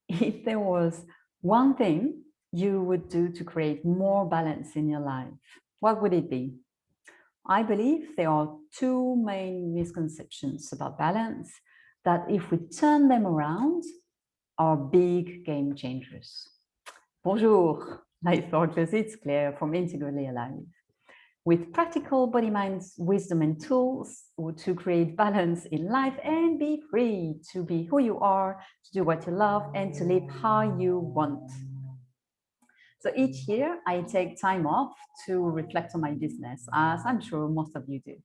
if there was one thing you would do to create more balance in your life, what would it be? I believe there are two main misconceptions about balance that, if we turn them around, are big game changers. Bonjour, life workers, it's Claire from Integrally Alive. With practical body, mind, wisdom, and tools to create balance in life and be free to be who you are, to do what you love, and to live how you want. So each year I take time off to reflect on my business, as I'm sure most of you do.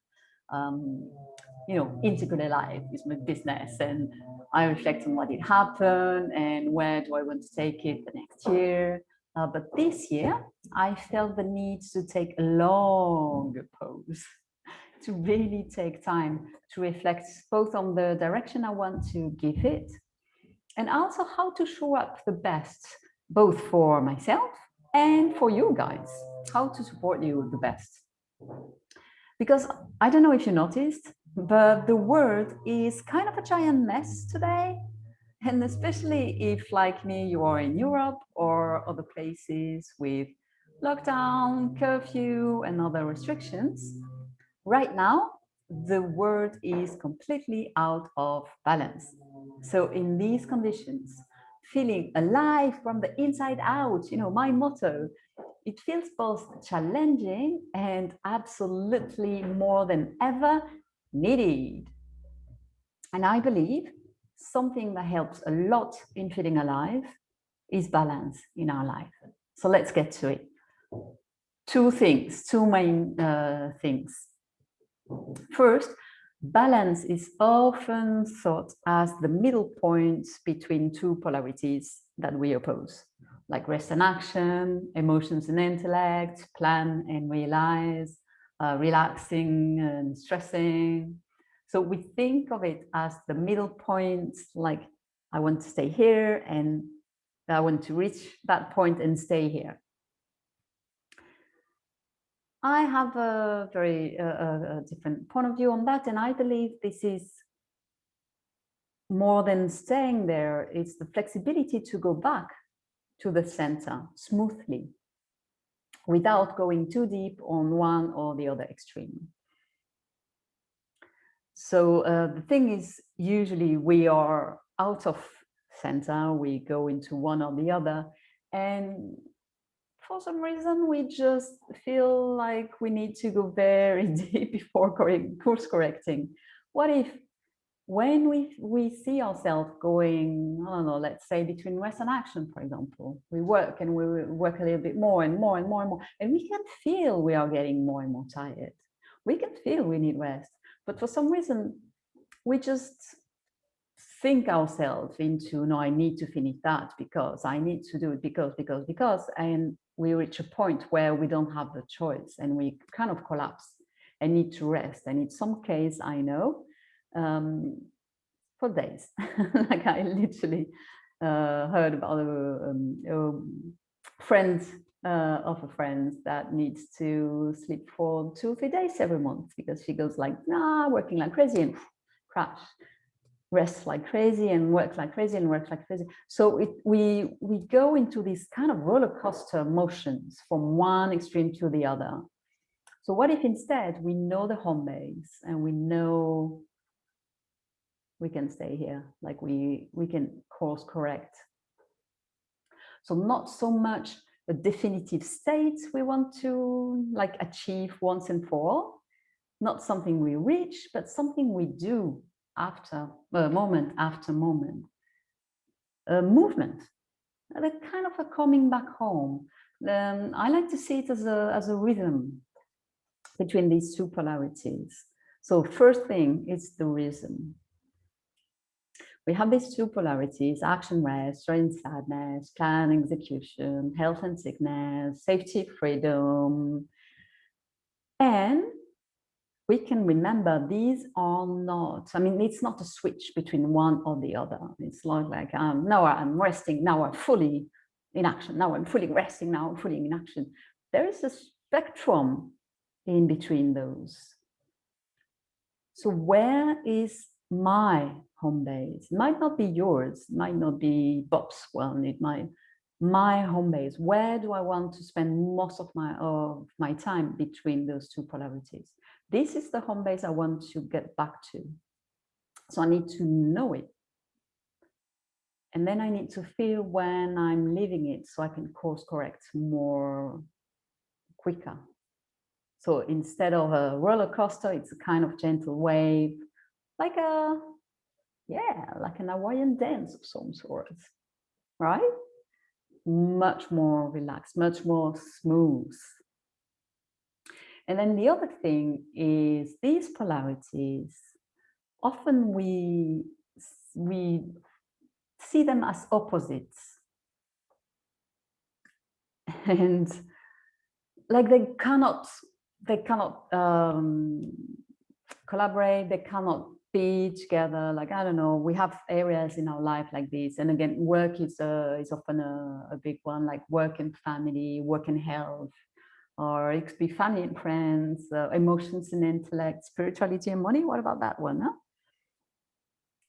Integrate life is my business, and I reflect on what did happen and where do I want to take it the next year. But this year, I felt the need to take a longer pause, to really take time to reflect both on the direction I want to give it and also how to show up the best, both for myself and for you guys, how to support you the best. Because I don't know if you noticed, but the world is kind of a giant mess today. And especially if, like me, you are in Europe or other places with lockdown, curfew, and other restrictions, right now, the world is completely out of balance. So in these conditions, feeling alive from the inside out, my motto, it feels both challenging and absolutely more than ever needed. And I believe something that helps a lot in feeling alive is balance in our life. So let's get to it. Two main things. First, balance is often thought as the middle point between two polarities that we oppose, like rest and action, emotions and intellect, plan and realize, relaxing and stressing. So we think of it as the middle point, like I want to stay here and I want to reach that point and stay here. I have a very different point of view on that, and I believe this is more than staying there. It's the flexibility to go back to the center smoothly without going too deep on one or the other extreme. So the thing is, usually we are out of center, we go into one or the other, and for some reason, we just feel like we need to go very deep before course correcting. What if when we see ourselves going, I don't know, let's say between rest and action, for example, we work and we work a little bit more and more and more and more, and we can feel we are getting more and more tired. We can feel we need rest, but for some reason, we just think ourselves into, no, I need to finish that because I need to do it because, and we reach a point where we don't have the choice and we kind of collapse and need to rest. And in some case, I know, for days, like I literally heard about a friend of a friend that needs to sleep for 2 or 3 days every month because she goes like, nah, working like crazy and crash. Rest like crazy and work like crazy and work like crazy. So we go into these kind of roller coaster motions from one extreme to the other. So what if instead we know the home base and we know we can stay here, like we can course correct. So not so much a definitive state we want to like achieve once and for all, not something we reach, but something we do after moment after moment. A movement, a kind of a coming back home. I like to see it as a rhythm between these two polarities. So first thing is the rhythm. We have these two polarities: action, rest, joy and sadness, plan, execution, health and sickness, safety, freedom. And we can remember these are not, I mean, it's not a switch between one or the other. It's not like, now I'm resting, now I'm fully in action, now I'm fully resting, now I'm fully in action. There is a spectrum in between those. So where is my home base. It might not be yours, it might not be Bob's one, it might my home base. Where do I want to spend most of my time between those two polarities? This is the home base I want to get back to. So I need to know it. And then I need to feel when I'm leaving it so I can course correct more quicker. So instead of a roller coaster, it's a kind of gentle wave, like like an Hawaiian dance of some sort, right? Much more relaxed, much more smooth. And then the other thing is these polarities, often we see them as opposites. And like they cannot collaborate, they cannot be together. Like, I don't know, we have areas in our life like this, and again, work is often a big one, like work and family, work and health, or it could be family and friends, emotions and intellect, spirituality and money. What about that one? Huh?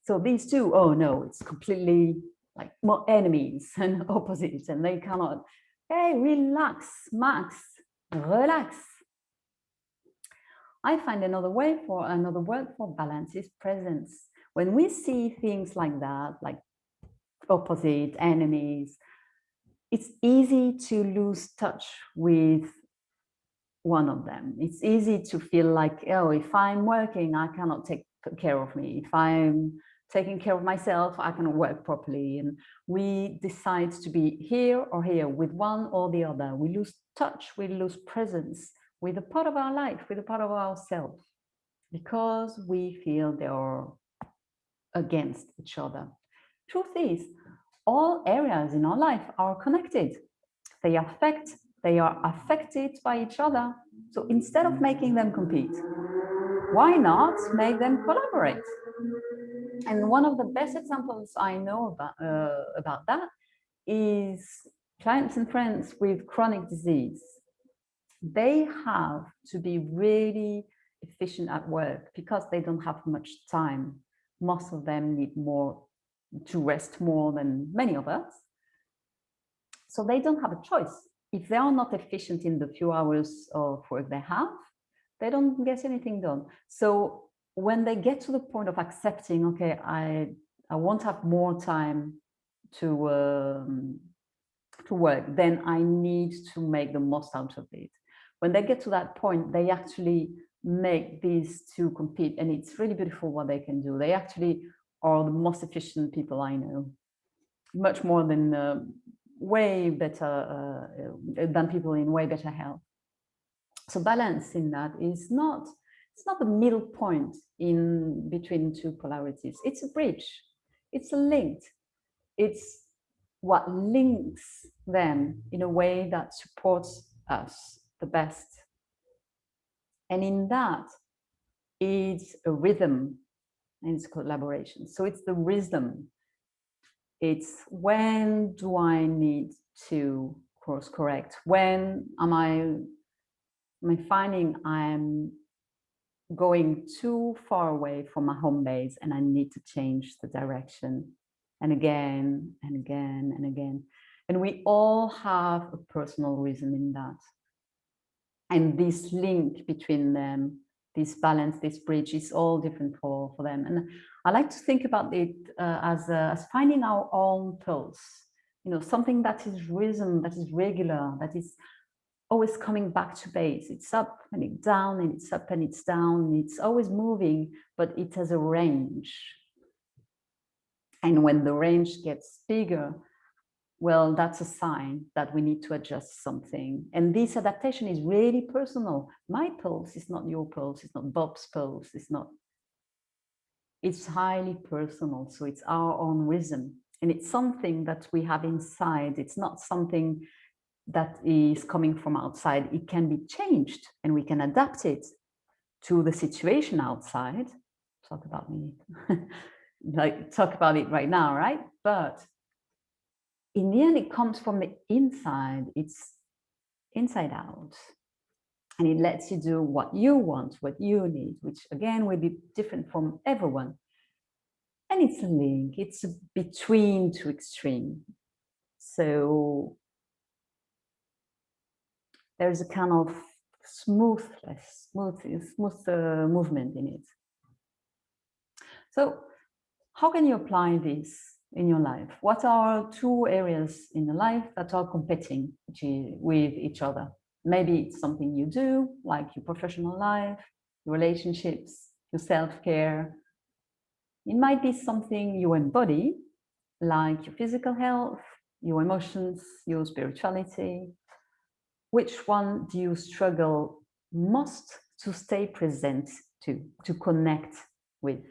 So these two, oh no, it's completely like more enemies and opposites, and they cannot. Hey, relax, Max, relax. I find another word for balance is presence. When we see things like that, like opposite enemies, it's easy to lose touch with one of them. It's easy to feel like, oh, if I'm working, I cannot take care of me. If I'm taking care of myself, I cannot work properly. And we decide to be here or here with one or the other. We lose touch, we lose presence with a part of our life, with a part of ourselves, because we feel they are against each other. Truth is, all areas in our life are connected. They are affected by each other. So instead of making them compete, why not make them collaborate? And one of the best examples I know about that is clients and friends with chronic disease. They have to be really efficient at work because they don't have much time. Most of them need more to rest more than many of us. So they don't have a choice. If they are not efficient in the few hours of work they have, they don't get anything done. So when they get to the point of accepting, okay, I won't have more time to work, then I need to make the most out of it. When they get to that point, they actually make these two compete, and it's really beautiful what they can do. They actually are the most efficient people I know, much more than way better than people in way better health. So balance in that is not, it's not the middle point in between two polarities. It's a bridge. It's a link. It's what links them in a way that supports us the best. And in that, it's a rhythm and it's collaboration. So it's the rhythm. It's when do I need to course correct? When am I finding I'm going too far away from my home base and I need to change the direction? And again and again and again. And we all have a personal reason in that. And this link between them, this balance, this bridge is all different for them. And I like to think about it as finding our own pulse, you know, something that is rhythm, that is regular, that is always coming back to base. It's up and it's down, and it's up and it's down. It's always moving, but it has a range. And when the range gets bigger, well, that's a sign that we need to adjust something. And this adaptation is really personal. My pulse is not your pulse. It's not Bob's pulse. It's highly personal. So it's our own rhythm. And it's something that we have inside. It's not something that is coming from outside. It can be changed and we can adapt it to the situation outside. Talk about me. Like, talk about it right now, right? But in the end, it comes from the inside. It's inside out. And it lets you do what you want, what you need, which again will be different from everyone. And it's a link, it's a between two extreme. So there's a kind of smoothness, smooth movement in it. So how can you apply this in your life? What are two areas in your life that are competing with each other? Maybe it's something you do, like your professional life, your relationships, your self-care. It might be something you embody, like your physical health, your emotions, your spirituality. Which one do you struggle most to stay present to connect with?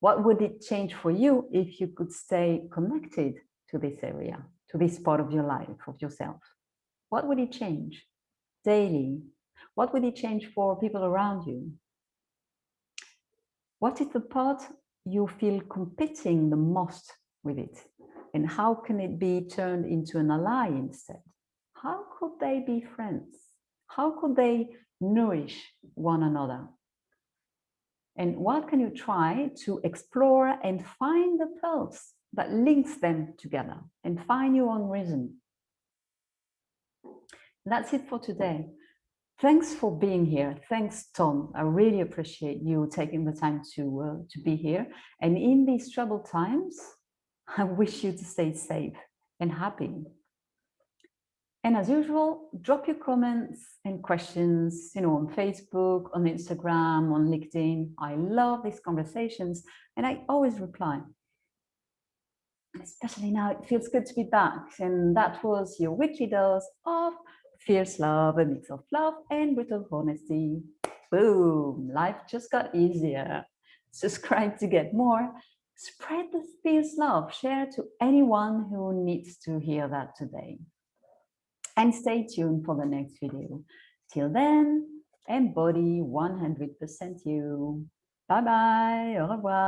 What would it change for you if you could stay connected to this area, to this part of your life, of yourself? What would it change daily? What would it change for people around you? What is the part you feel competing the most with it? And how can it be turned into an ally instead? How could they be friends? How could they nourish one another? And what can you try to explore and find the pulse that links them together and find your own rhythm? That's it for today. Thanks for being here. Thanks, Tom. I really appreciate you taking the time to be here. And in these troubled times, I wish you to stay safe and happy. And as usual, drop your comments and questions, on Facebook, on Instagram, on LinkedIn. I love these conversations and I always reply. Especially now, it feels good to be back. And that was your weekly dose of fierce love, a mix of love and brutal honesty. Boom, life just got easier. Subscribe to get more. Spread the fierce love. Share to anyone who needs to hear that today. And stay tuned for the next video. Till then, embody 100% you. Bye bye. Au revoir.